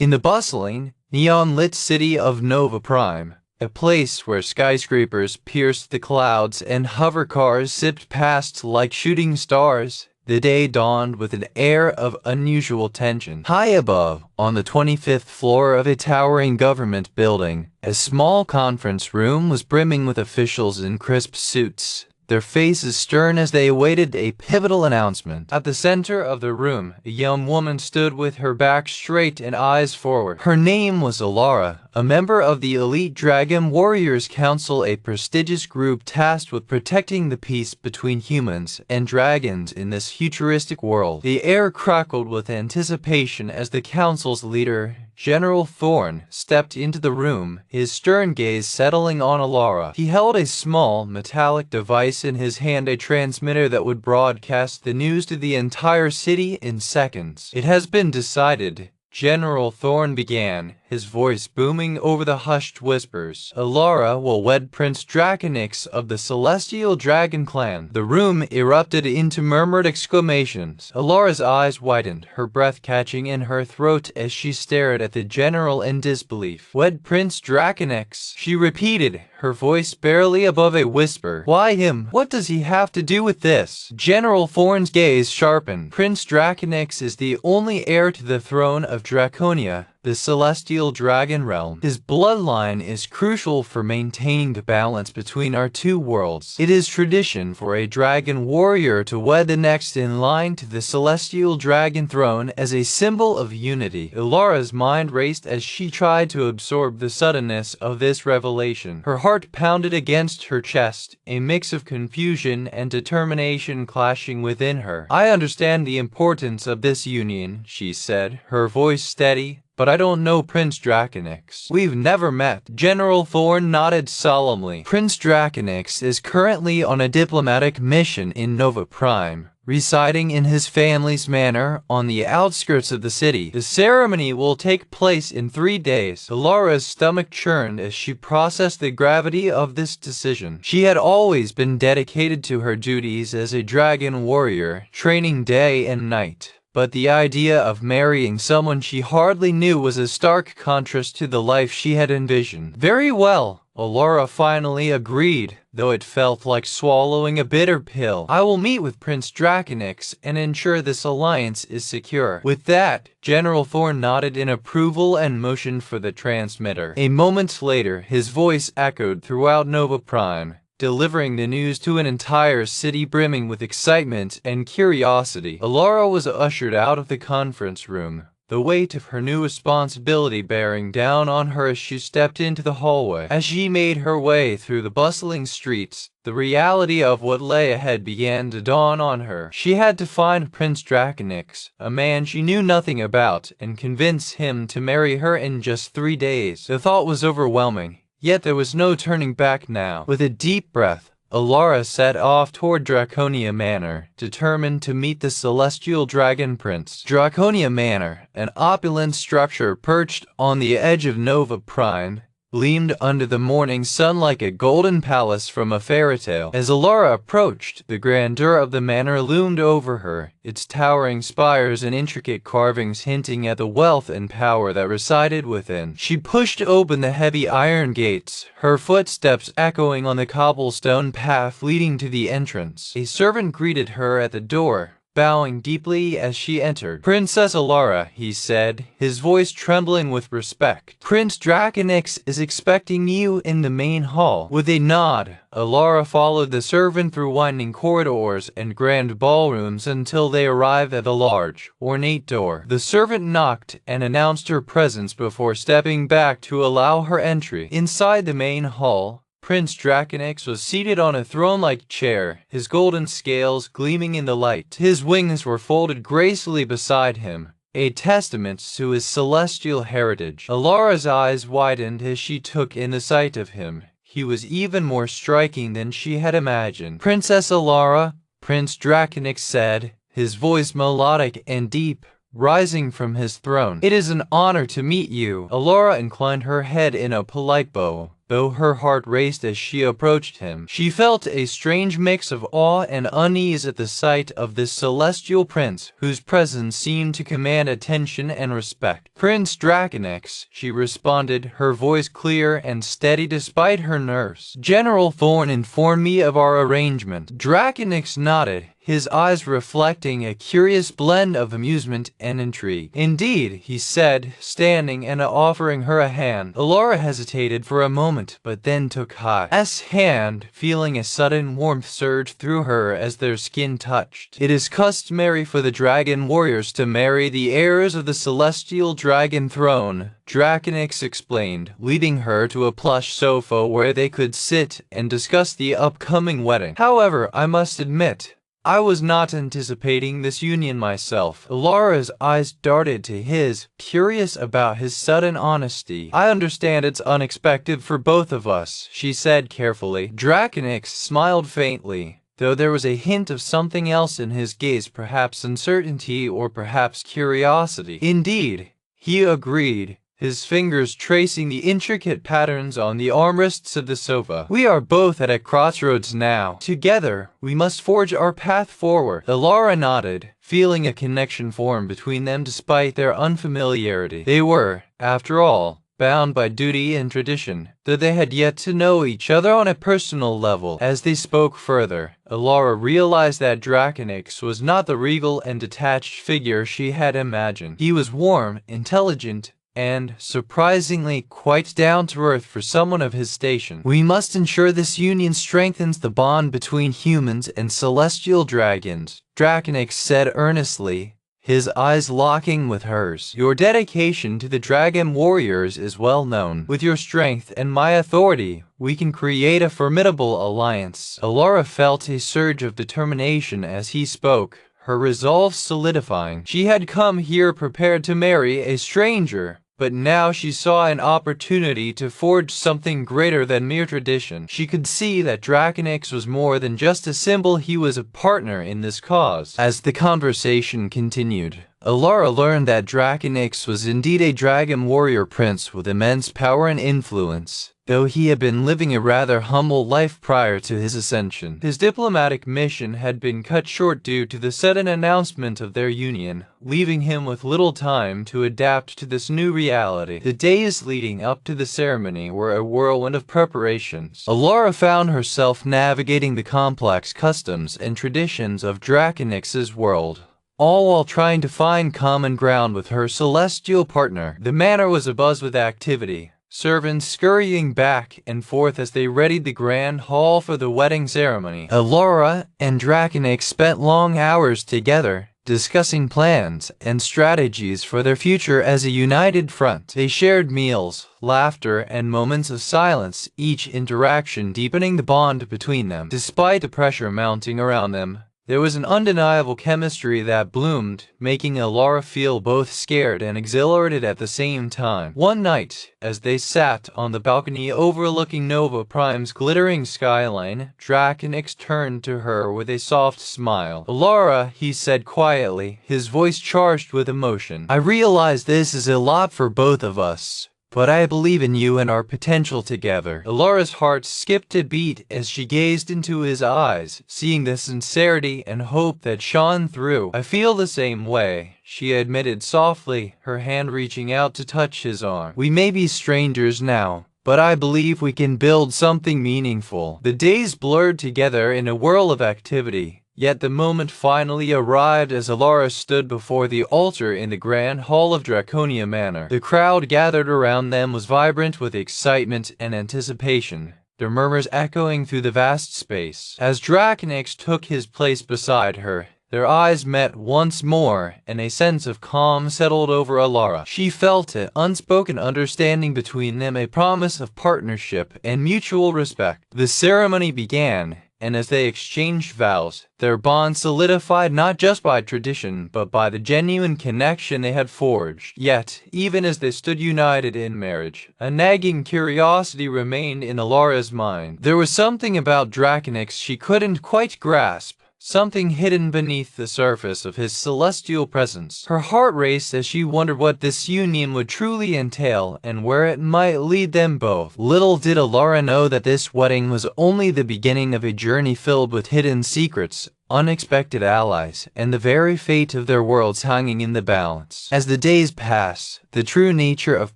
In the bustling, neon-lit city of Nova Prime, a place where skyscrapers pierced the clouds and hovercars zipped past like shooting stars, the day dawned with an air of unusual tension. High above, on the 25th floor of a towering government building, a small conference room was brimming with officials in crisp suits, their faces stern as they awaited a pivotal announcement. At the center of the room, a young woman stood with her back straight and eyes forward. Her name was Elara, a member of the elite Dragon Warriors Council, a prestigious group tasked with protecting the peace between humans and dragons in this futuristic world. The air crackled with anticipation as the council's leader, General Thorn, stepped into the room, his stern gaze settling on Elara. He held a small, metallic device in his hand, a transmitter that would broadcast the news to the entire city in seconds. "It has been decided," General Thorn began, his voice booming over the hushed whispers. "Elara will wed Prince Drakonix of the Celestial Dragon Clan." The room erupted into murmured exclamations. Elara's eyes widened, her breath catching in her throat as she stared at the general in disbelief. "Wed Prince Drakonix," she repeated, her voice barely above a whisper. "Why him? What does he have to do with this?" General Thorn's gaze sharpened. "Prince Drakonix is the only heir to the throne of Draconia, the Celestial Dragon Realm. His bloodline is crucial for maintaining the balance between our two worlds. It is tradition for a dragon warrior to wed the next in line to the Celestial Dragon Throne as a symbol of unity." Elara's mind raced as she tried to absorb the suddenness of this revelation. Her heart pounded against her chest, a mix of confusion and determination clashing within her. "I understand the importance of this union," she said, her voice steady, "but I don't know Prince Drakonix. We've never met." General Thorn nodded solemnly. "Prince Drakonix is currently on a diplomatic mission in Nova Prime, residing in his family's manor on the outskirts of the city. The ceremony will take place in 3 days. Elara's stomach churned as she processed the gravity of this decision. She had always been dedicated to her duties as a dragon warrior, training day and night. But the idea of marrying someone she hardly knew was a stark contrast to the life she had envisioned. "Very well," Elara finally agreed, though it felt like swallowing a bitter pill. "I will meet with Prince Drakonix and ensure this alliance is secure." With that, General Thorn nodded in approval and motioned for the transmitter. A moment later, his voice echoed throughout Nova Prime, delivering the news to an entire city brimming with excitement and curiosity. Elara was ushered out of the conference room, the weight of her new responsibility bearing down on her as she stepped into the hallway. As she made her way through the bustling streets, the reality of what lay ahead began to dawn on her. She had to find Prince Drakonix, a man she knew nothing about, and convince him to marry her in just 3 days. The thought was overwhelming. Yet there was no turning back now. With a deep breath, Elara set off toward Draconia Manor, determined to meet the Celestial Dragon Prince. Draconia Manor, an opulent structure perched on the edge of Nova Prime, gleamed under the morning sun like a golden palace from a fairy tale. As Elara approached, the grandeur of the manor loomed over her, its towering spires and intricate carvings hinting at the wealth and power that resided within. She pushed open the heavy iron gates, her footsteps echoing on the cobblestone path leading to the entrance. A servant greeted her at the door, bowing deeply as she entered. "Princess Elara," he said, his voice trembling with respect. "Prince Drakonix is expecting you in the main hall." With a nod, Elara followed the servant through winding corridors and grand ballrooms until they arrived at a large, ornate door. The servant knocked and announced her presence before stepping back to allow her entry. Inside the main hall, Prince Drakonix was seated on a throne-like chair, his golden scales gleaming in the light. His wings were folded gracefully beside him, a testament to his celestial heritage. Elara's eyes widened as she took in the sight of him. He was even more striking than she had imagined. "Princess Elara," Prince Drakonix said, his voice melodic and deep, rising from his throne. "It is an honor to meet you." Elara inclined her head in a polite bow, though her heart raced as she approached him. She felt a strange mix of awe and unease at the sight of this celestial prince, whose presence seemed to command attention and respect. "Prince Drakonix," she responded, her voice clear and steady despite her nerves. "General Thorn informed me of our arrangement." Drakonix nodded, his eyes reflecting a curious blend of amusement and intrigue. "Indeed," he said, standing and offering her a hand. Elara hesitated for a moment, but then took Hai's hand, feeling a sudden warmth surge through her as their skin touched. "It is customary for the dragon warriors to marry the heirs of the celestial dragon throne," Drakonix explained, leading her to a plush sofa where they could sit and discuss the upcoming wedding. "However, I must admit, I was not anticipating this union myself." Elara's eyes darted to his, curious about his sudden honesty. "I understand it's unexpected for both of us," she said carefully. Drakonix smiled faintly, though there was a hint of something else in his gaze, perhaps uncertainty or perhaps curiosity. "Indeed," he agreed, his fingers tracing the intricate patterns on the armrests of the sofa. "We are both at a crossroads now. Together, we must forge our path forward." Elara nodded, feeling a connection form between them despite their unfamiliarity. They were, after all, bound by duty and tradition, though they had yet to know each other on a personal level. As they spoke further, Elara realized that Drakonix was not the regal and detached figure she had imagined. He was warm, intelligent, and, surprisingly, quite down-to-earth for someone of his station. "We must ensure this union strengthens the bond between humans and celestial dragons," Drakonix said earnestly, his eyes locking with hers. "Your dedication to the dragon warriors is well known. With your strength and my authority, we can create a formidable alliance." Elara felt a surge of determination as he spoke, her resolve solidifying. She had come here prepared to marry a stranger, but now she saw an opportunity to forge something greater than mere tradition. She could see that Drakonix was more than just a symbol, he was a partner in this cause. As the conversation continued, Elara learned that Drakonix was indeed a dragon warrior prince with immense power and influence, though he had been living a rather humble life prior to his ascension. His diplomatic mission had been cut short due to the sudden announcement of their union, leaving him with little time to adapt to this new reality. The days leading up to the ceremony were a whirlwind of preparations. Elara found herself navigating the complex customs and traditions of Drakonix's world, all while trying to find common ground with her celestial partner. The manor was abuzz with activity, servants scurrying back and forth as they readied the grand hall for the wedding ceremony. Elara and Drakonix spent long hours together, discussing plans and strategies for their future as a united front. They shared meals, laughter, and moments of silence, each interaction deepening the bond between them. Despite the pressure mounting around them, there was an undeniable chemistry that bloomed, making Elara feel both scared and exhilarated at the same time. One night, as they sat on the balcony overlooking Nova Prime's glittering skyline, Drakonix turned to her with a soft smile. "Elara," he said quietly, his voice charged with emotion, "I realize this is a lot for both of us, but I believe in you and our potential together." Elara's heart skipped a beat as she gazed into his eyes, seeing the sincerity and hope that shone through. "I feel the same way," she admitted softly, her hand reaching out to touch his arm. "We may be strangers now, but I believe we can build something meaningful." The days blurred together in a whirl of activity. Yet the moment finally arrived as Elara stood before the altar in the grand hall of Draconia Manor. The crowd gathered around them was vibrant with excitement and anticipation, their murmurs echoing through the vast space. As Drakonix took his place beside her, their eyes met once more, and a sense of calm settled over Elara. She felt an unspoken understanding between them, a promise of partnership and mutual respect. The ceremony began, and as they exchanged vows, their bond solidified not just by tradition but by the genuine connection they had forged. Yet, even as they stood united in marriage, a nagging curiosity remained in Elara's mind. There was something about Drakonix she couldn't quite grasp, something hidden beneath the surface of his celestial presence. Her heart raced as she wondered what this union would truly entail and where it might lead them both. Little did Elara know that this wedding was only the beginning of a journey filled with hidden secrets, unexpected allies, and the very fate of their worlds hanging in the balance. As the days passed, the true nature of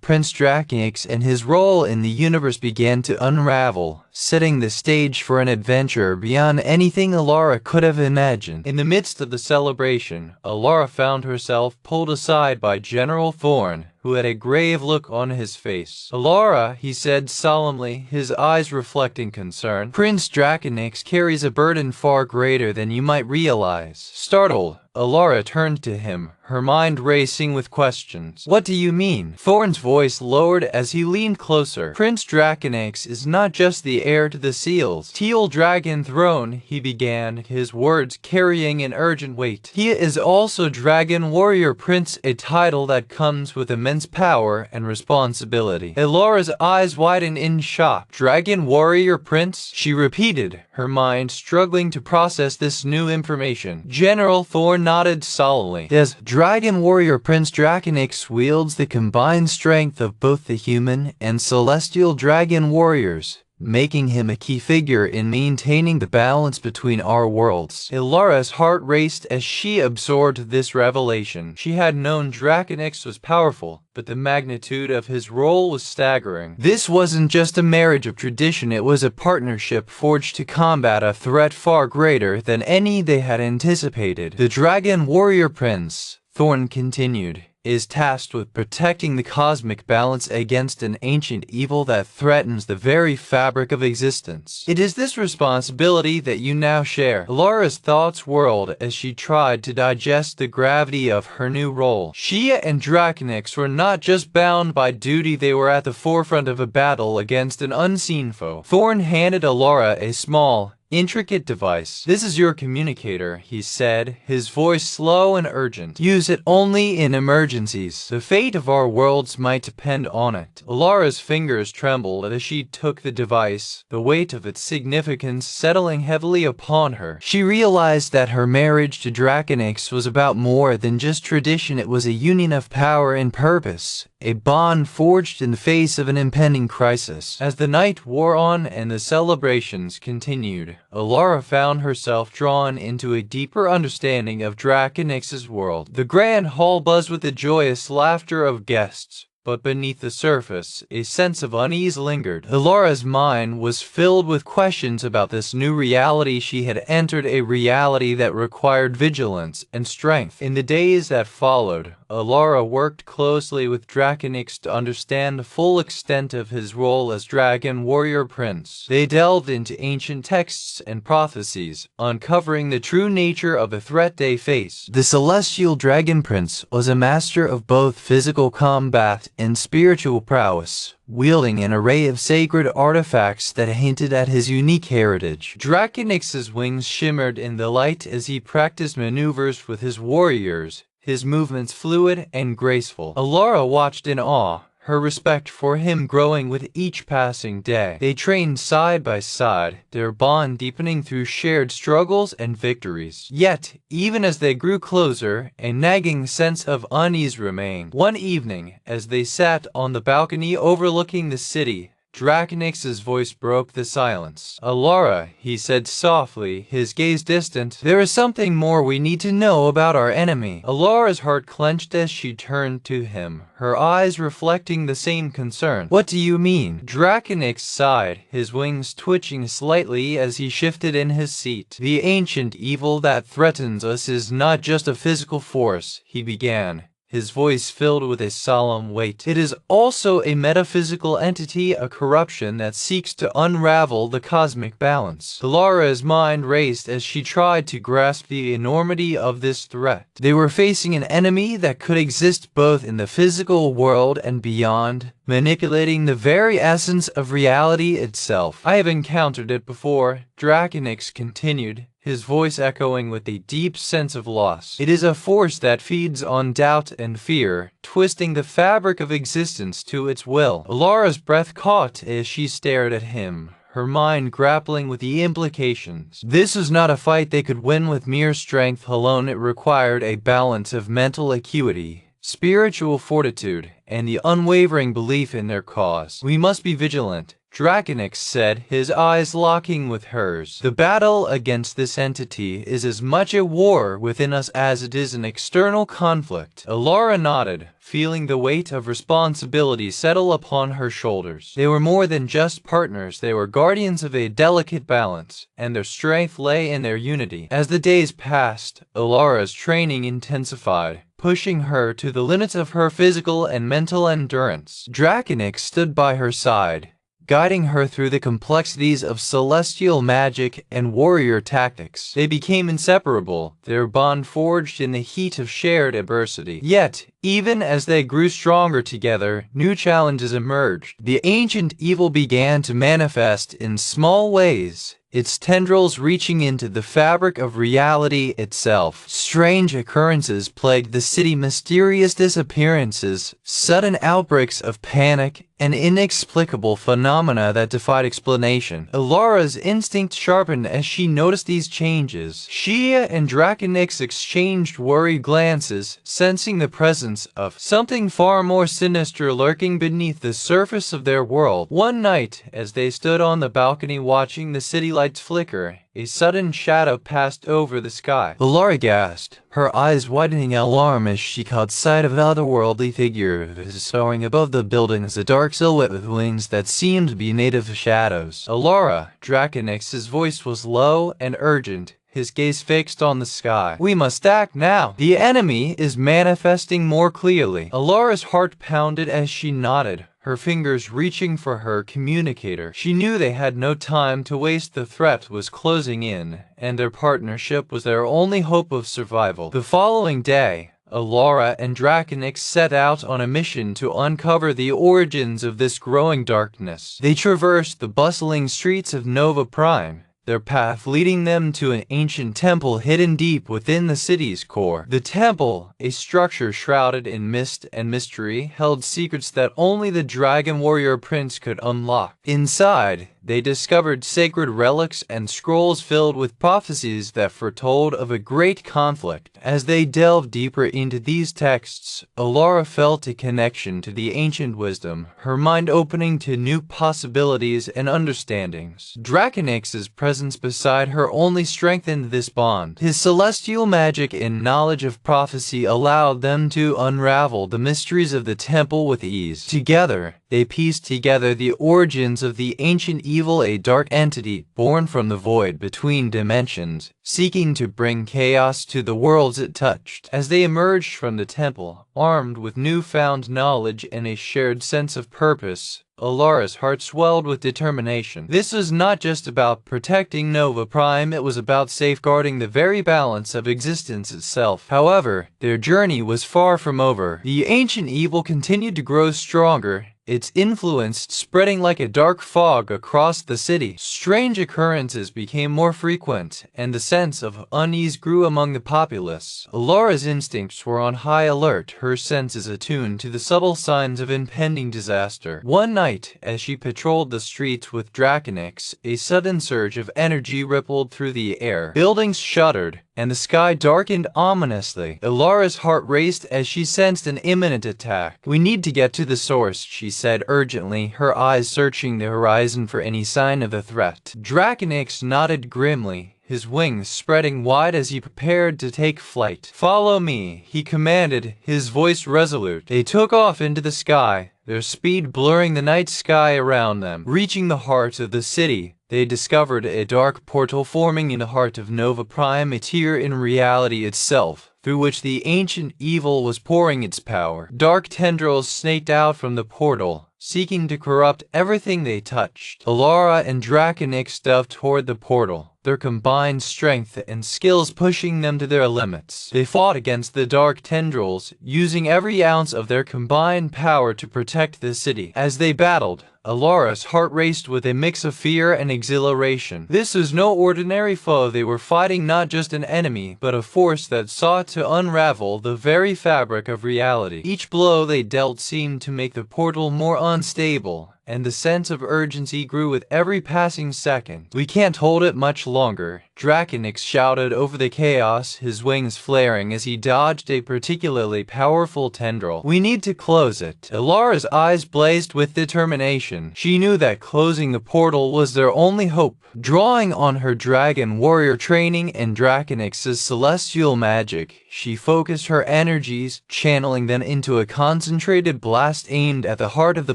Prince Drakonix and his role in the universe began to unravel, setting the stage for an adventure beyond anything Elara could have imagined. In the midst of the celebration, Elara found herself pulled aside by General Thorn, who had a grave look on his face. "Elara," he said solemnly, his eyes reflecting concern, "Prince Drakonix carries a burden far greater than you might realize." Startled, Elara turned to him, her mind racing with questions. "What do you mean?" Thorn's voice lowered as he leaned closer. "Prince Drakonix is not just the heir to the seals. Teal Dragon Throne," he began, his words carrying an urgent weight. "He is also Dragon Warrior Prince, a title that comes with immense power and responsibility." Elara's eyes widened in shock. "Dragon Warrior Prince?" she repeated, her mind struggling to process this new information. General Thorn nodded solemnly. "Yes, Dragon Warrior Prince Drakonix wields the combined strength of both the human and celestial dragon warriors, making him a key figure in maintaining the balance between our worlds." Elara's heart raced as she absorbed this revelation. She had known Drakonix was powerful, but the magnitude of his role was staggering. This wasn't just a marriage of tradition, it was a partnership forged to combat a threat far greater than any they had anticipated. "The Dragon Warrior Prince," Thorn continued, "is tasked with protecting the cosmic balance against an ancient evil that threatens the very fabric of existence. It is this responsibility that you now share." Elara's thoughts whirled as she tried to digest the gravity of her new role. She and Drakonix were not just bound by duty, they were at the forefront of a battle against an unseen foe. Thorn handed Elara a small, intricate device. "This is your communicator," he said, his voice slow and urgent. "Use it only in emergencies. The fate of our worlds might depend on it." Elara's fingers trembled as she took the device, the weight of its significance settling heavily upon her. She realized that her marriage to Drakonix was about more than just tradition, it was a union of power and purpose, a bond forged in the face of an impending crisis. As the night wore on and the celebrations continued, Elara found herself drawn into a deeper understanding of Drakonix's world. The grand hall buzzed with the joyous laughter of guests, but beneath the surface, a sense of unease lingered. Elara's mind was filled with questions about this new reality. She had entered a reality that required vigilance and strength. In the days that followed, Elara worked closely with Drakonix to understand the full extent of his role as Dragon Warrior Prince. They delved into ancient texts and prophecies, uncovering the true nature of the threat they faced. The Celestial Dragon Prince was a master of both physical combat and spiritual prowess, wielding an array of sacred artifacts that hinted at his unique heritage. Drakonix's wings shimmered in the light as he practiced maneuvers with his warriors, his movements fluid and graceful. Elara watched in awe, her respect for him growing with each passing day. They trained side by side, their bond deepening through shared struggles and victories. Yet, even as they grew closer, a nagging sense of unease remained. One evening, as they sat on the balcony overlooking the city, Drakonix's voice broke the silence. "Elara," he said softly, his gaze distant, "there is something more we need to know about our enemy." Elara's heart clenched as she turned to him, her eyes reflecting the same concern. "What do you mean?" Drakonix sighed, his wings twitching slightly as he shifted in his seat. "The ancient evil that threatens us is not just a physical force," he began, his voice filled with a solemn weight. "It is also a metaphysical entity, a corruption that seeks to unravel the cosmic balance." Elara's mind raced as she tried to grasp the enormity of this threat. They were facing an enemy that could exist both in the physical world and beyond, manipulating the very essence of reality itself. "I have encountered it before," Drakonix continued, his voice echoing with a deep sense of loss. "It is a force that feeds on doubt and fear, twisting the fabric of existence to its will." Elara's breath caught as she stared at him, her mind grappling with the implications. This was not a fight they could win with mere strength alone. It required a balance of mental acuity, spiritual fortitude, and the unwavering belief in their cause. "We must be vigilant," Drakonix said, his eyes locking with hers. "The battle against this entity is as much a war within us as it is an external conflict." Elara nodded, feeling the weight of responsibility settle upon her shoulders. They were more than just partners, they were guardians of a delicate balance, and their strength lay in their unity. As the days passed, Elara's training intensified, pushing her to the limits of her physical and mental endurance. Drakonix stood by her side, guiding her through the complexities of celestial magic and warrior tactics. They became inseparable, their bond forged in the heat of shared adversity. Yet, even as they grew stronger together, new challenges emerged. The ancient evil began to manifest in small ways, its tendrils reaching into the fabric of reality itself. Strange occurrences plagued the city, mysterious disappearances, sudden outbreaks of panic, and inexplicable phenomena that defied explanation. Elara's instinct sharpened as she noticed these changes. She and Drakonix exchanged worried glances, sensing the presence of something far more sinister lurking beneath the surface of their world. One night, as they stood on the balcony watching the city lights flicker, a sudden shadow passed over the sky. Elara gasped, her eyes widening in alarm as she caught sight of an otherworldly figure soaring above the buildings, a dark silhouette with wings that seemed to be made of shadows. "Elara," Drakonix's voice was low and urgent, his gaze fixed on the sky. "We must act now. The enemy is manifesting more clearly." Elara's heart pounded as she nodded, her fingers reaching for her communicator. She knew they had no time to waste. The threat was closing in, and their partnership was their only hope of survival. The following day, Elara and Drakonix set out on a mission to uncover the origins of this growing darkness. They traversed the bustling streets of Nova Prime, their path leading them to an ancient temple hidden deep within the city's core. The temple, a structure shrouded in mist and mystery, held secrets that only the dragon warrior prince could unlock. Inside, they discovered sacred relics and scrolls filled with prophecies that foretold of a great conflict. As they delved deeper into these texts, Elara felt a connection to the ancient wisdom, her mind opening to new possibilities and understandings. Drakonix's presence beside her only strengthened this bond. His celestial magic and knowledge of prophecy allowed them to unravel the mysteries of the temple with ease. Together, they pieced together the origins of the ancient evil, a dark entity born from the void between dimensions, seeking to bring chaos to the worlds it touched. As they emerged from the temple, armed with newfound knowledge and a shared sense of purpose, Elara's heart swelled with determination. This was not just about protecting Nova Prime, it was about safeguarding the very balance of existence itself. However, their journey was far from over. The ancient evil continued to grow stronger, its influence spreading like a dark fog across the city. Strange occurrences became more frequent, and the sense of unease grew among the populace. Elara's instincts were on high alert, her senses attuned to the subtle signs of impending disaster. One night, as she patrolled the streets with Drakonix, a sudden surge of energy rippled through the air. Buildings shuddered, and the sky darkened ominously. Elara's heart raced as she sensed an imminent attack. "We need to get to the source," she said urgently, her eyes searching the horizon for any sign of the threat. Drakonix nodded grimly, his wings spreading wide as he prepared to take flight. "Follow me," he commanded, his voice resolute. They took off into the sky, their speed blurring the night sky around them. Reaching the heart of the city, they discovered a dark portal forming in the heart of Nova Prime, a tier in reality itself, through which the ancient evil was pouring its power. Dark tendrils snaked out from the portal, seeking to corrupt everything they touched. Elara and Drakonix dove toward the portal, their combined strength and skills pushing them to their limits. They fought against the dark tendrils, using every ounce of their combined power to protect the city. As they battled, Elara's heart raced with a mix of fear and exhilaration. This was no ordinary foe. They were fighting not just an enemy, but a force that sought to unravel the very fabric of reality. Each blow they dealt seemed to make the portal more unstable, and the sense of urgency grew with every passing second. "We can't hold it much longer," Drakonix shouted over the chaos, his wings flaring as he dodged a particularly powerful tendril. "We need to close it." Elara's eyes blazed with determination. She knew that closing the portal was their only hope. Drawing on her dragon warrior training and Drakonix's celestial magic, she focused her energies, channeling them into a concentrated blast aimed at the heart of the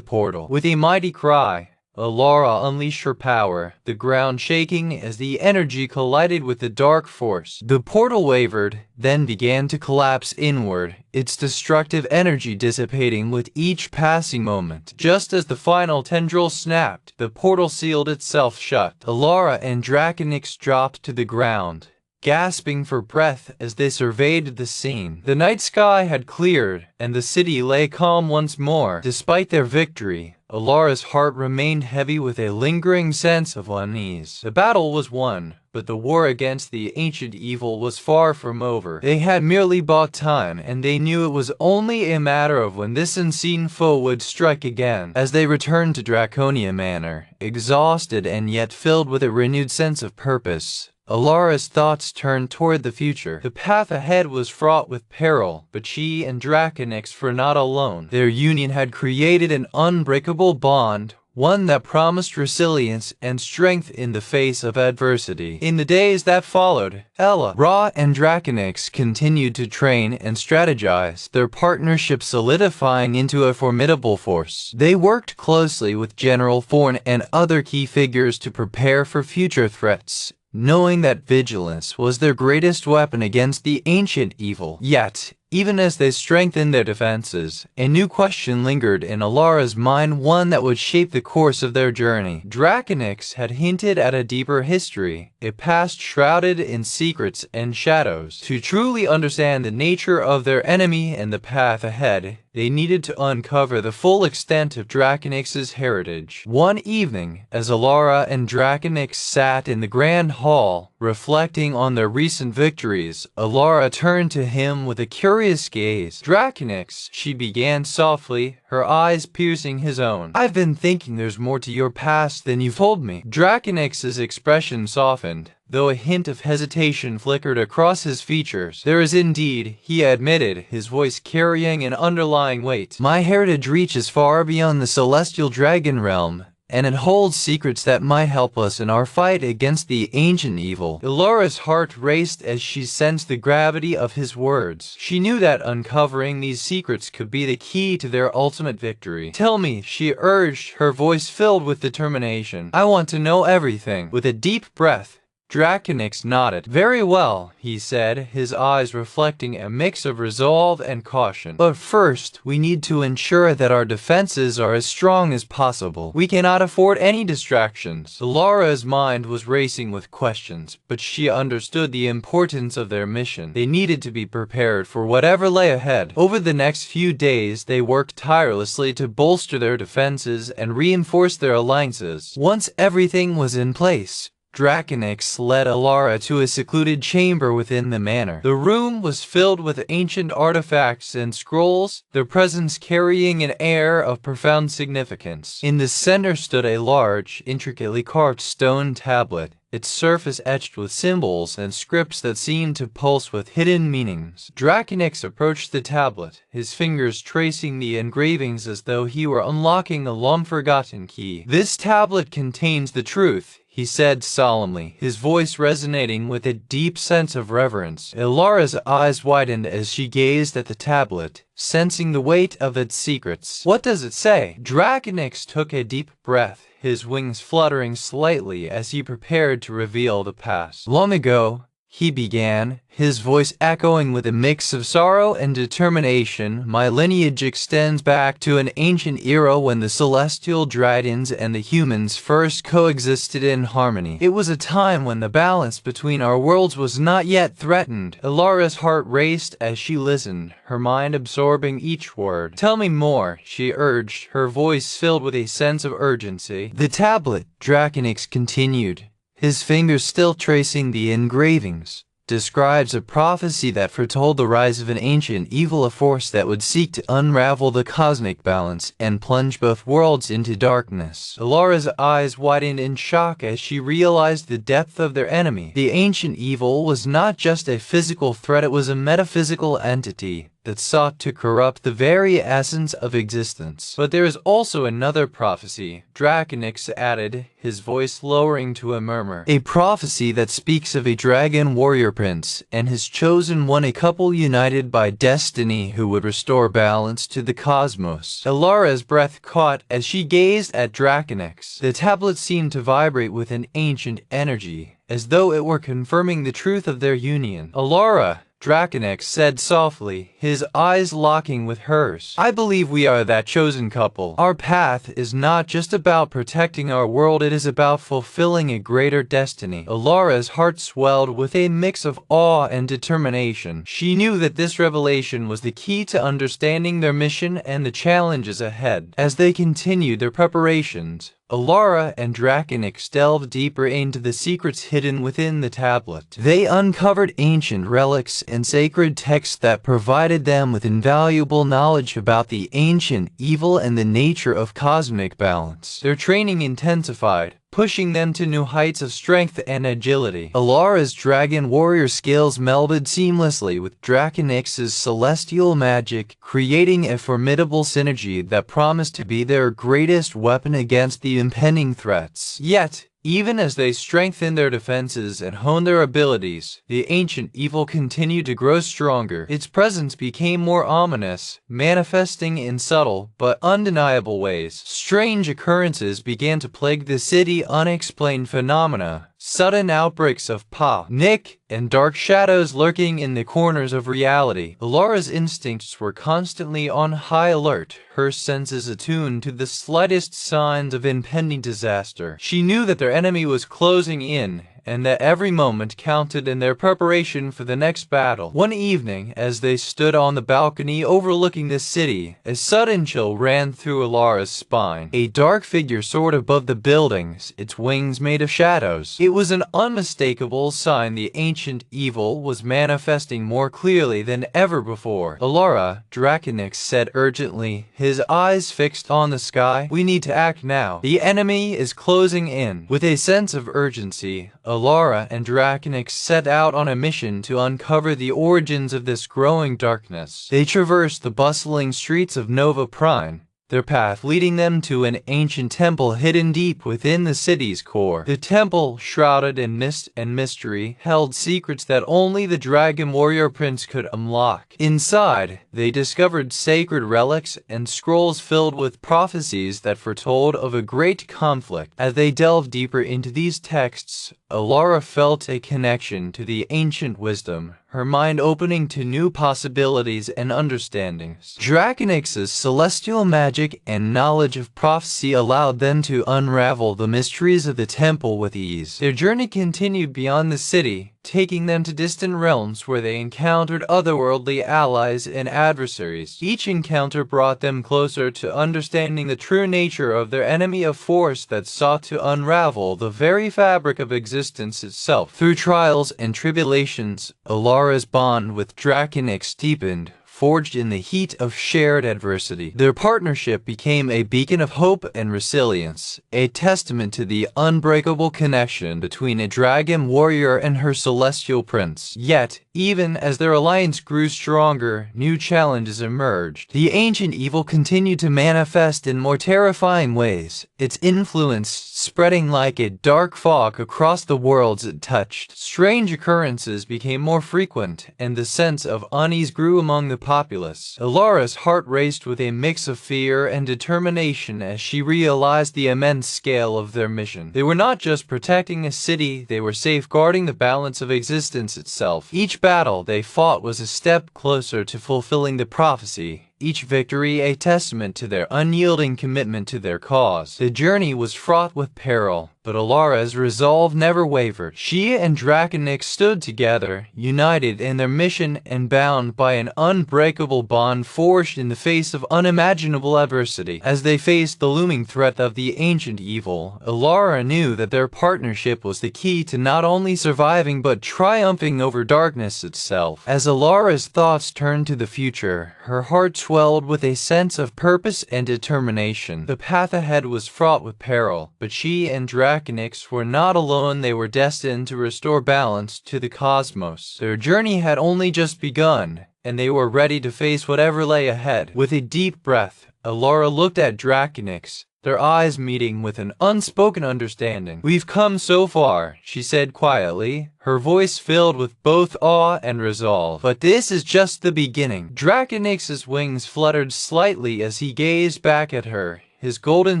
portal. With a mighty cry, Elara unleashed her power, the ground shaking as the energy collided with the dark force. The portal wavered, then began to collapse inward, its destructive energy dissipating with each passing moment. Just as the final tendril snapped, the portal sealed itself shut. Elara and Drakonix dropped to the ground, gasping for breath as they surveyed the scene. The night sky had cleared, and the city lay calm once more. Despite their victory, Elara's heart remained heavy with a lingering sense of unease. The battle was won, but the war against the ancient evil was far from over. They had merely bought time, and they knew it was only a matter of when this unseen foe would strike again. As they returned to Draconia Manor, exhausted and yet filled with a renewed sense of purpose, Elara's thoughts turned toward the future. The path ahead was fraught with peril, but she and Drakonix were not alone. Their union had created an unbreakable bond, one that promised resilience and strength in the face of adversity. In the days that followed, Elara and Drakonix continued to train and strategize, their partnership solidifying into a formidable force. They worked closely with General Thorn and other key figures to prepare for future threats, knowing that vigilance was their greatest weapon against the ancient evil. Yet, even as they strengthened their defenses, a new question lingered in Elara's mind, one that would shape the course of their journey. Drakonix had hinted at a deeper history, a past shrouded in secrets and shadows. To truly understand the nature of their enemy and the path ahead, they needed to uncover the full extent of Drakonix's heritage. One evening, as Elara and Drakonix sat in the grand hall, reflecting on their recent victories, Elara turned to him with a curious gaze. "Drakonix," she began softly, her eyes piercing his own, "I've been thinking there's more to your past than you've told me." Drakonix's expression softened, though a hint of hesitation flickered across his features. "There is indeed," he admitted, his voice carrying an underlying weight. "My heritage reaches far beyond the celestial dragon realm, and it holds secrets that might help us in our fight against the ancient evil." Elara's heart raced as she sensed the gravity of his words. She knew that uncovering these secrets could be the key to their ultimate victory. "Tell me," she urged, her voice filled with determination. "I want to know everything." With a deep breath, Drakonix nodded. "Very well," he said, his eyes reflecting a mix of resolve and caution. "But first, we need to ensure that our defenses are as strong as possible. We cannot afford any distractions." Elara's mind was racing with questions, but she understood the importance of their mission. They needed to be prepared for whatever lay ahead. Over the next few days, they worked tirelessly to bolster their defenses and reinforce their alliances. Once everything was in place, Drakonix led Elara to a secluded chamber within the manor. The room was filled with ancient artifacts and scrolls, their presence carrying an air of profound significance. In the center stood a large, intricately carved stone tablet, its surface etched with symbols and scripts that seemed to pulse with hidden meanings. Drakonix approached the tablet, his fingers tracing the engravings as though he were unlocking a long-forgotten key. "This tablet contains the truth," he said solemnly, his voice resonating with a deep sense of reverence. Elara's eyes widened as she gazed at the tablet, sensing the weight of its secrets. "What does it say?" Drakonix took a deep breath, his wings fluttering slightly as he prepared to reveal the past. "Long ago," he began, his voice echoing with a mix of sorrow and determination, "my lineage extends back to an ancient era when the celestial dragons and the humans first coexisted in harmony. It was a time when the balance between our worlds was not yet threatened." Elara's heart raced as she listened, her mind absorbing each word. "Tell me more," she urged, her voice filled with a sense of urgency. "The tablet," Drakonix continued, his fingers still tracing the engravings, describes a prophecy that foretold the rise of an ancient evil, a force that would seek to unravel the cosmic balance and plunge both worlds into darkness. Elara's eyes widened in shock as she realized the depth of their enemy. The ancient evil was not just a physical threat, it was a metaphysical entity that sought to corrupt the very essence of existence. But there is also another prophecy, Drakonix added, his voice lowering to a murmur. A prophecy that speaks of a dragon warrior prince and his chosen one, a couple united by destiny who would restore balance to the cosmos. Elara's breath caught as she gazed at Drakonix. The tablet seemed to vibrate with an ancient energy, as though it were confirming the truth of their union. Elara, Drakonix said softly, his eyes locking with hers. I believe we are that chosen couple. Our path is not just about protecting our world, it is about fulfilling a greater destiny. Elara's heart swelled with a mix of awe and determination. She knew that this revelation was the key to understanding their mission and the challenges ahead. As they continued their preparations, Elara and Drakonix delved deeper into the secrets hidden within the tablet. They uncovered ancient relics and sacred texts that provided them with invaluable knowledge about the ancient evil and the nature of cosmic balance. Their training intensified, pushing them to new heights of strength and agility. Elara's dragon warrior skills melded seamlessly with Drakonix's celestial magic, creating a formidable synergy that promised to be their greatest weapon against the impending threats. Yet, even as they strengthened their defenses and honed their abilities, the ancient evil continued to grow stronger. Its presence became more ominous, manifesting in subtle but undeniable ways. Strange occurrences began to plague the city, unexplained phenomena, sudden outbreaks of panic, and dark shadows lurking in the corners of reality. Elara's instincts were constantly on high alert, her senses attuned to the slightest signs of impending disaster. She knew that their enemy was closing in, and that every moment counted in their preparation for the next battle. One evening, as they stood on the balcony overlooking the city, a sudden chill ran through Elara's spine. A dark figure soared above the buildings, its wings made of shadows. It was an unmistakable sign the ancient evil was manifesting more clearly than ever before. Elara, Drakonix said urgently, his eyes fixed on the sky. We need to act now. The enemy is closing in. With a sense of urgency, Elara and Drakonix set out on a mission to uncover the origins of this growing darkness. They traversed the bustling streets of Nova Prime, their path leading them to an ancient temple hidden deep within the city's core. The temple, shrouded in mist and mystery, held secrets that only the Dragon Warrior Prince could unlock. Inside, they discovered sacred relics and scrolls filled with prophecies that foretold of a great conflict. As they delved deeper into these texts, Elara felt a connection to the ancient wisdom, her mind opening to new possibilities and understandings. Drakonix's celestial magic and knowledge of prophecy allowed them to unravel the mysteries of the temple with ease. Their journey continued beyond the city, taking them to distant realms where they encountered otherworldly allies and adversaries. Each encounter brought them closer to understanding the true nature of their enemy, a force that sought to unravel the very fabric of existence itself. Through trials and tribulations, Elara's bond with Drakonix deepened, forged in the heat of shared adversity. Their partnership became a beacon of hope and resilience, a testament to the unbreakable connection between a dragon warrior and her celestial prince. Yet, even as their alliance grew stronger, new challenges emerged. The ancient evil continued to manifest in more terrifying ways, its influence spreading like a dark fog across the worlds it touched. Strange occurrences became more frequent, and the sense of unease grew among the populace. Elara's heart raced with a mix of fear and determination as she realized the immense scale of their mission. They were not just protecting a city, they were safeguarding the balance of existence itself. Each battle they fought was a step closer to fulfilling the prophecy, each victory a testament to their unyielding commitment to their cause. The journey was fraught with peril, but Elara's resolve never wavered. She and Drakonix stood together, united in their mission and bound by an unbreakable bond forged in the face of unimaginable adversity. As they faced the looming threat of the ancient evil, Elara knew that their partnership was the key to not only surviving but triumphing over darkness itself. As Elara's thoughts turned to the future, her heart swelled with a sense of purpose and determination. The path ahead was fraught with peril, but she and Drakonix were not alone. They were destined to restore balance to the cosmos. Their journey had only just begun, and they were ready to face whatever lay ahead. With a deep breath, Elara looked at Drakonix, their eyes meeting with an unspoken understanding. "We've come so far," she said quietly, her voice filled with both awe and resolve. "But this is just the beginning." Drakonix's wings fluttered slightly as he gazed back at her, his golden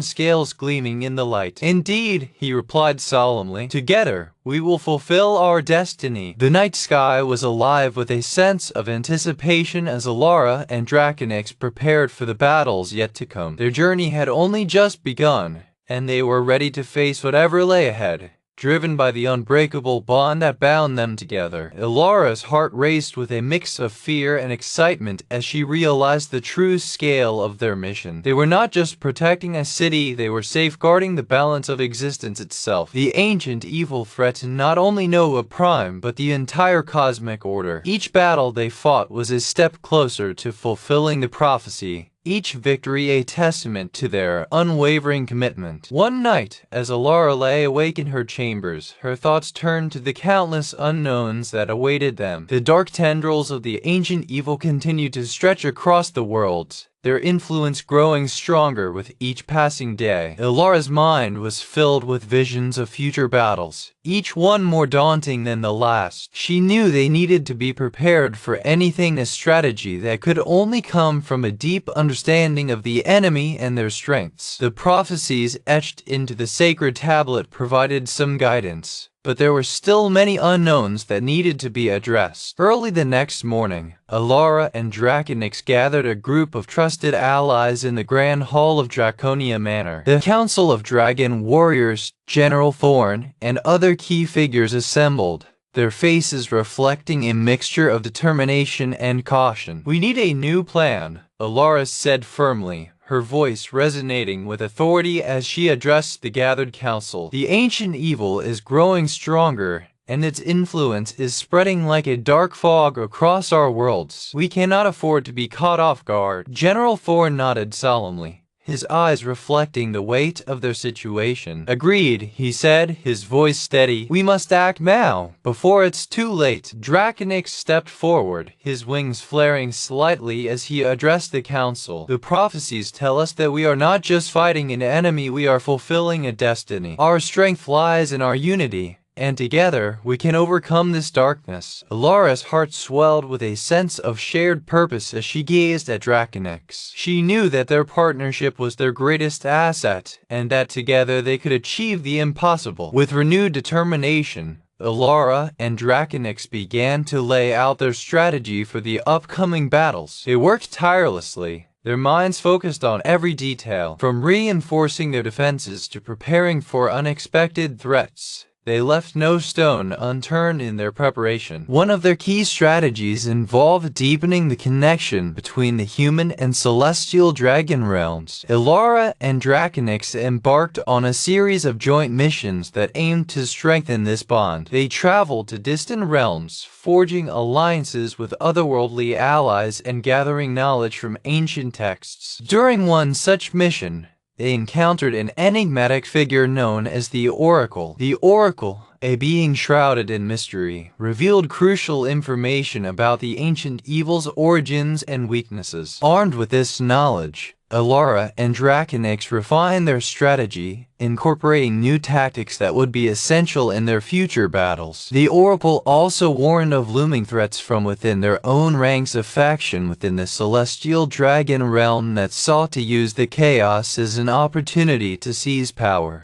scales gleaming in the light. "Indeed," he replied solemnly, "together we will fulfill our destiny." The night sky was alive with a sense of anticipation as Elara and Drakonix prepared for the battles yet to come. Their journey had only just begun, and they were ready to face whatever lay ahead, driven by the unbreakable bond that bound them together. Elara's heart raced with a mix of fear and excitement as she realized the true scale of their mission. They were not just protecting a city, they were safeguarding the balance of existence itself. The ancient evil threatened not only Nova Prime, but the entire cosmic order. Each battle they fought was a step closer to fulfilling the prophecy, each victory a testament to their unwavering commitment. One night, as Elara lay awake in her chambers, her thoughts turned to the countless unknowns that awaited them. The dark tendrils of the ancient evil continued to stretch across the worlds, their influence growing stronger with each passing day. Elara's mind was filled with visions of future battles, each one more daunting than the last. She knew they needed to be prepared for anything, a strategy that could only come from a deep understanding of the enemy and their strengths. The prophecies etched into the sacred tablet provided some guidance, but there were still many unknowns that needed to be addressed. Early the next morning, Elara and Drakonix gathered a group of trusted allies in the Grand Hall of Draconia Manor. The Council of Dragon Warriors, General Thorn, and other key figures assembled, their faces reflecting a mixture of determination and caution. "We need a new plan," Elara said firmly, her voice resonating with authority as she addressed the gathered council. "The ancient evil is growing stronger, and its influence is spreading like a dark fog across our worlds. We cannot afford to be caught off guard." General Thorn nodded solemnly, his eyes reflecting the weight of their situation. "Agreed," he said, his voice steady. "We must act now, before it's too late." Drakonix stepped forward, his wings flaring slightly as he addressed the council. "The prophecies tell us that we are not just fighting an enemy, we are fulfilling a destiny. Our strength lies in our unity, and together we can overcome this darkness." Elara's heart swelled with a sense of shared purpose as she gazed at Drakonix. She knew that their partnership was their greatest asset, and that together they could achieve the impossible. With renewed determination, Elara and Drakonix began to lay out their strategy for the upcoming battles. They worked tirelessly, their minds focused on every detail, from reinforcing their defenses to preparing for unexpected threats. They left no stone unturned in their preparation. One of their key strategies involved deepening the connection between the human and celestial dragon realms. Elara and Drakonix embarked on a series of joint missions that aimed to strengthen this bond. They traveled to distant realms, forging alliances with otherworldly allies and gathering knowledge from ancient texts. During one such mission, they encountered an enigmatic figure known as the Oracle. The Oracle, a being shrouded in mystery, revealed crucial information about the ancient evil's origins and weaknesses. Armed with this knowledge, Elara and Drakonix refined their strategy, incorporating new tactics that would be essential in their future battles. The Oracle also warned of looming threats from within their own ranks of faction within the celestial dragon realm that sought to use the chaos as an opportunity to seize power.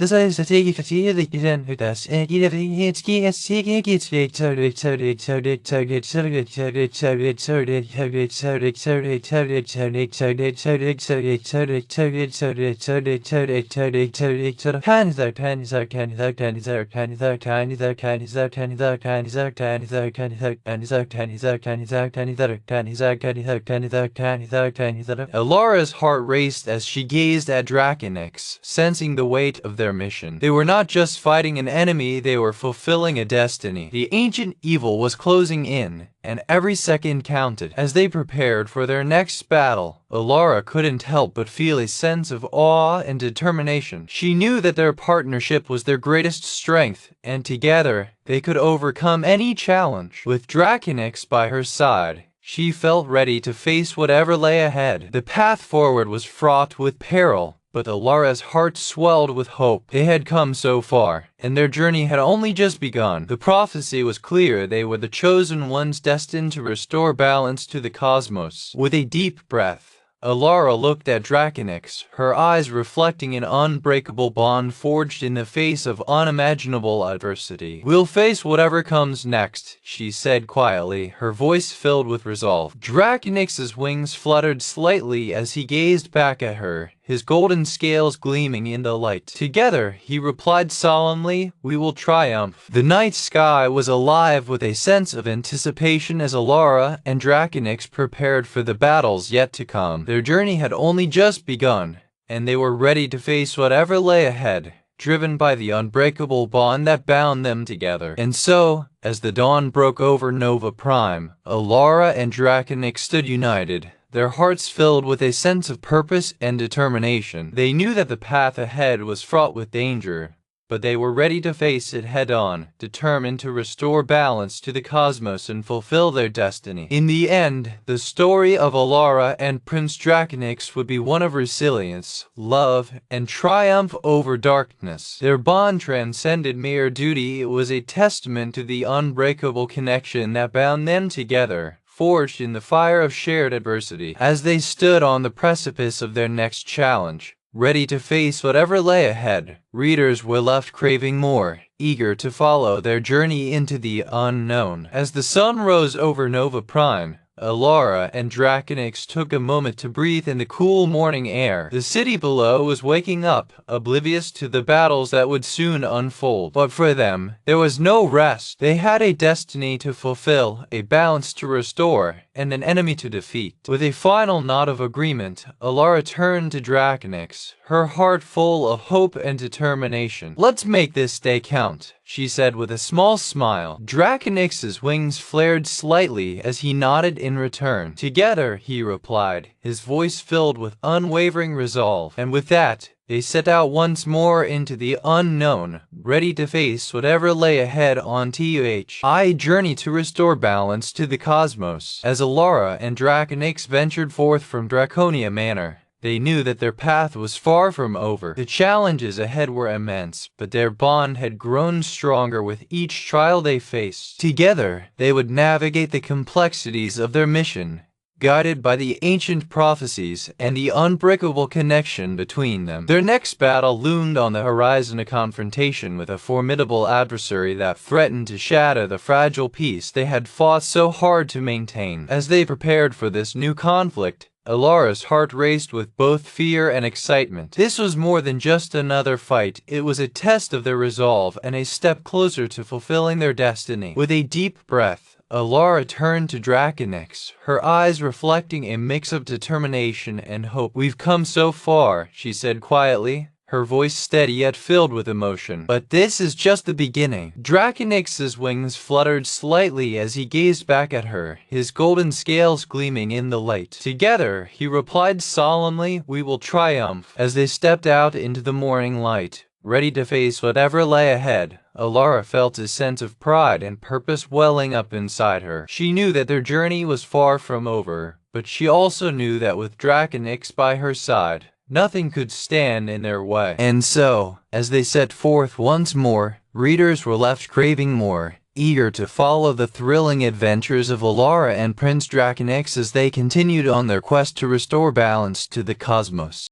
Elara's heart raced as she gazed at Drakonix, sensing the weight of their mission. They were not just fighting an enemy, they were fulfilling a destiny. The ancient evil was closing in, and every second counted. As they prepared for their next battle, Elara couldn't help but feel a sense of awe and determination. She knew that their partnership was their greatest strength, and together, they could overcome any challenge. With Drakonix by her side, she felt ready to face whatever lay ahead. The path forward was fraught with peril, but Elara's heart swelled with hope. They had come so far, and their journey had only just begun. The prophecy was clear: they were the chosen ones destined to restore balance to the cosmos. With a deep breath, Elara looked at Drakonix, her eyes reflecting an unbreakable bond forged in the face of unimaginable adversity. "We'll face whatever comes next," she said quietly, her voice filled with resolve. Drakonix's wings fluttered slightly as he gazed back at her, his golden scales gleaming in the light. Together, he replied solemnly, "We will triumph." The night sky was alive with a sense of anticipation as Elara and Drakonix prepared for the battles yet to come. Their journey had only just begun, and they were ready to face whatever lay ahead, driven by the unbreakable bond that bound them together. And so, as the dawn broke over Nova Prime, Elara and Drakonix stood united, their hearts filled with a sense of purpose and determination. They knew that the path ahead was fraught with danger, but they were ready to face it head-on, determined to restore balance to the cosmos and fulfill their destiny. In the end, the story of Elara and Prince Drakonix would be one of resilience, love, and triumph over darkness. Their bond transcended mere duty; it was a testament to the unbreakable connection that bound them together, forged in the fire of shared adversity. As they stood on the precipice of their next challenge, ready to face whatever lay ahead, readers were left craving more, eager to follow their journey into the unknown. As the sun rose over Nova Prime, Elara and Drakonix took a moment to breathe in the cool morning air. The city below was waking up, oblivious to the battles that would soon unfold. But for them, there was no rest. They had a destiny to fulfill, a balance to restore, and an enemy to defeat. With a final nod of agreement, Elara turned to Drakonix, her heart full of hope and determination. "Let's make this day count," she said with a small smile. Drakonix's wings flared slightly as he nodded in return. "Together," he replied, his voice filled with unwavering resolve. And with that, they set out once more into the unknown, ready to face whatever lay ahead on a journey to restore balance to the cosmos. As Elara and Drakonix ventured forth from Draconia Manor, they knew that their path was far from over. The challenges ahead were immense, but their bond had grown stronger with each trial they faced. Together, they would navigate the complexities of their mission, guided by the ancient prophecies and the unbreakable connection between them. Their next battle loomed on the horizon, a confrontation with a formidable adversary that threatened to shatter the fragile peace they had fought so hard to maintain. As they prepared for this new conflict, Elara's heart raced with both fear and excitement. This was more than just another fight; it was a test of their resolve and a step closer to fulfilling their destiny. With a deep breath, Elara turned to Drakonix, her eyes reflecting a mix of determination and hope. "We've come so far," she said quietly, her voice steady yet filled with emotion. "But this is just the beginning." Drakonix's wings fluttered slightly as he gazed back at her, his golden scales gleaming in the light. Together, he replied solemnly, "We will triumph." As they stepped out into the morning light, ready to face whatever lay ahead, Elara felt a sense of pride and purpose welling up inside her. She knew that their journey was far from over, but she also knew that with Drakonix by her side, nothing could stand in their way. And so, as they set forth once more, readers were left craving more, eager to follow the thrilling adventures of Elara and Prince Drakonix as they continued on their quest to restore balance to the cosmos.